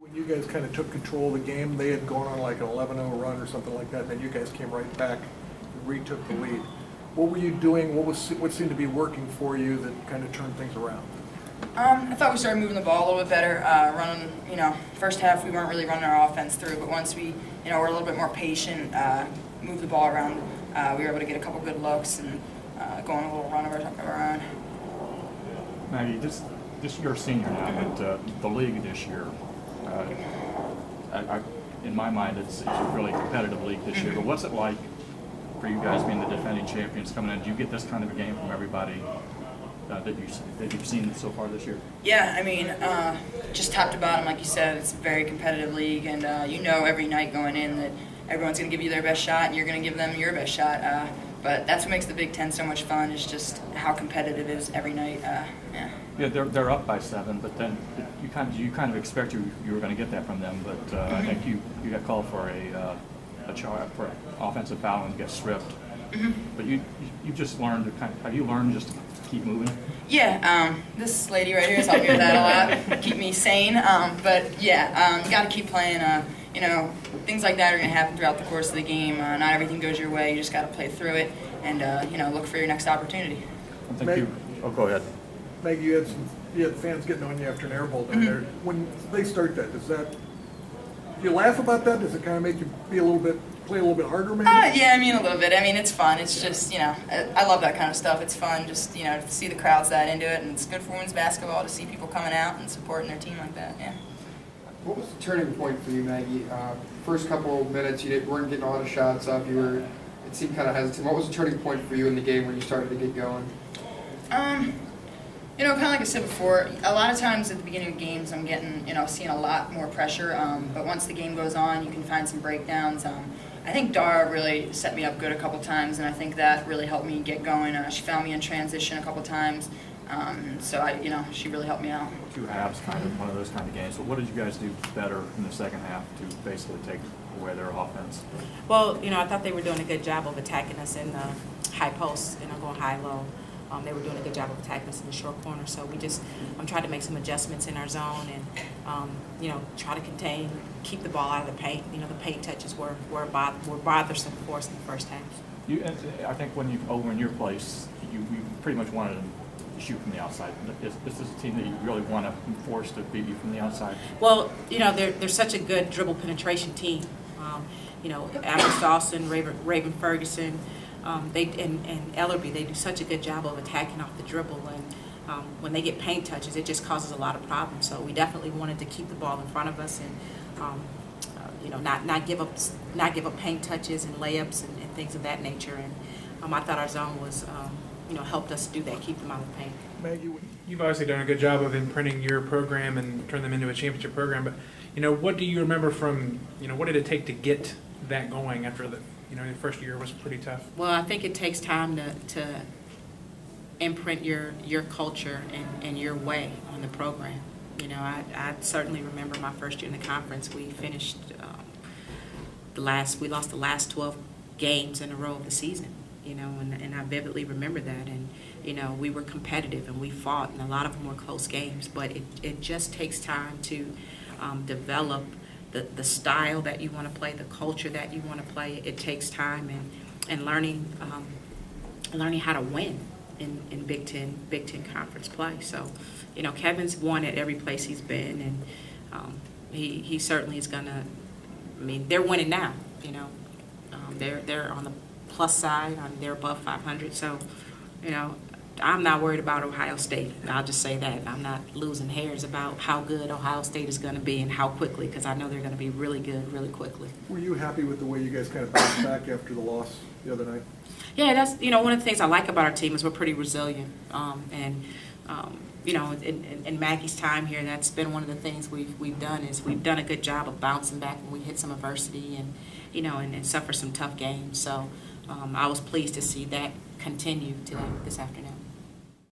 When you guys kind of took control of the game, they had gone on like an 11-0 run or something like that, and then you guys came right back and retook the lead. What were you doing? What seemed to be working for you that kind of turned things around? I thought we started moving the ball a little bit better. Running, first half we weren't really running our offense through, but once we, were a little bit more patient, moved the ball around, we were able to get a couple good looks and go on a little run of our own. Maggie, this you're a senior now, but the league this year, in my mind, it's a really competitive league this year. But what's it like for you guys being the defending champions coming in? Do you get this kind of a game from everybody that you've seen so far this year? Yeah, just top to bottom, like you said, it's a very competitive league, and every night going in that everyone's going to give you their best shot, and you're going to give them your best shot. But that's what makes the Big Ten so much fun, is just how competitive it is every night. Yeah, they're up by 7, but then you kind of expect you were going to get that from them. But I think you got called for a charge for an offensive foul and get stripped. Mm-hmm. But you just learned to have you learned just to keep moving? Yeah, this lady right here has helped me with that a lot, keep me sane. But yeah, you got to keep playing. Things like that are going to happen throughout the course of the game. Not everything goes your way. You just got to play through it and look for your next opportunity. Go ahead. Maggie, you had fans getting on you after an air ball down there. When they start that, do you laugh about that? Does it kind of make you play a little bit harder, maybe? Yeah, a little bit. It's fun. It's just, I love that kind of stuff. It's fun just, to see the crowds that into it, and it's good for women's basketball to see people coming out and supporting their team like that, yeah. What was the turning point for you, Maggie? First couple of minutes, you weren't getting a lot of shots up. It seemed kind of hesitant. What was the turning point for you in the game when you started to get going? Kind of like I said before, a lot of times at the beginning of games I'm getting, seeing a lot more pressure, but once the game goes on, you can find some breakdowns. I think Dara really set me up good a couple times, and I think that really helped me get going. She found me in transition a couple times, so she really helped me out. 2 halves, kind of one of those kind of games. So what did you guys do better in the second half to basically take away their offense? Well, I thought they were doing a good job of attacking us in the high post, going high-low. They were doing a good job of attacking us in the short corner. So we just tried to make some adjustments in our zone and, try to contain, keep the ball out of the paint. The paint touches were bothersome for us in the first half. I think when you over in your place, you pretty much wanted to shoot from the outside. This is a team that you really want to force to beat you from the outside. Well, they're such a good dribble penetration team. Alice Dawson, Raven Ferguson, and Ellerby, they do such a good job of attacking off the dribble, and when they get paint touches, it just causes a lot of problems. So we definitely wanted to keep the ball in front of us and not give up paint touches and layups and things of that nature. And I thought our zone was helped us do that, keep them out of the paint. Maggie, You've obviously done a good job of imprinting your program and turn them into a championship program. But what do you remember from what did it take to get that going after the your first year was pretty tough? Well, I think it takes time to imprint your culture and your way on the program. I certainly remember my first year in the conference. We finished we lost the last 12 games in a row of the season. And I vividly remember that. And we were competitive and we fought, and a lot of them were close games. But it just takes time to develop the style that you want to play, the culture that you want to play. It takes time and learning how to win in Big Ten conference play. So, Kevin's won at every place he's been, and he certainly is gonna. They're winning now. They're on the plus side. They're above 500. So, I'm not worried about Ohio State. I'll just say that. I'm not losing hairs about how good Ohio State is going to be and how quickly, because I know they're going to be really good really quickly. were you happy with the way you guys kind of bounced back after the loss the other night? Yeah, that's one of the things I like about our team is we're pretty resilient. In Maggie's time here, that's been one of the things we've done is we've done a good job of bouncing back when we hit some adversity and suffer some tough games. So I was pleased to see that continue today this afternoon.